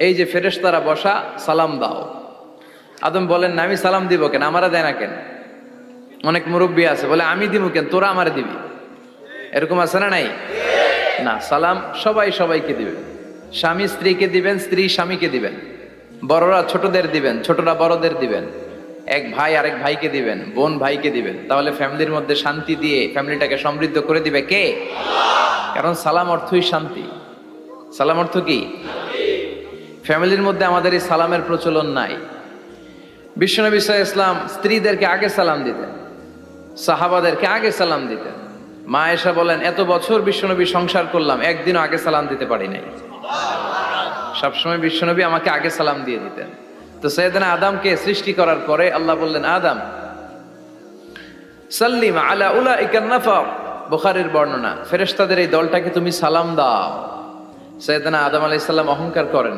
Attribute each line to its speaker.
Speaker 1: এই যে ফেরেশতারা বসা, সালাম দাও। আদম বলেন না, আমি সালাম দিব কেন, আমারা দেয় না কেন? অনেক মুরব্বী আছে বলে আমি দিব কেন, তোরা আমারে দিবি। এরকম আছে না নাই? না, সালাম সবাই সবাইকে দিবেন। স্বামী স্ত্রীকে দিবেন, স্ত্রী স্বামীকে দিবেন, বড়রা ছোটদের দিবেন, ছোটরা বড়দের দিবেন, এক ভাই আরেক ভাইকে দিবেন, বোন ভাইকে দিবেন। তাহলে ফ্যামিলির মধ্যে শান্তি দিয়ে ফ্যামিলিটাকে সমৃদ্ধ করে দিবে কে? কারণ সালাম অর্থই শান্তি। সালাম অর্থ কি? ফ্যামিলির মধ্যে আমাদের এই সালামের প্রচলন নাই। বিশ্বনবী সাল্লাল্লাহু আলাইহি ওয়াসাল্লাম স্ত্রীদেরকে আগে সালাম দিতেন, সাহাবাদেরকে আগে সালাম দিতেন। মা আয়েশা বলেন, এত বছর বিশ্বনবী সংসার করলাম, একদিনও আগে সালাম দিতে পারি নাই। সবসময় বিশ্বনবী আমাকে আগে সালাম দিয়ে দিতেন। তো সাইয়েদনা আদমকে সৃষ্টি করার পরে আল্লাহ বললেন, আদম সাল্লিম আলা উলাইকা নাফর, বুখারীর বর্ণনা, ফেরেশতাদের এই দলটাকে তুমি সালাম দাও। সাইয়েদনা আদম আলাইহিস সালাম অহংকার করেন।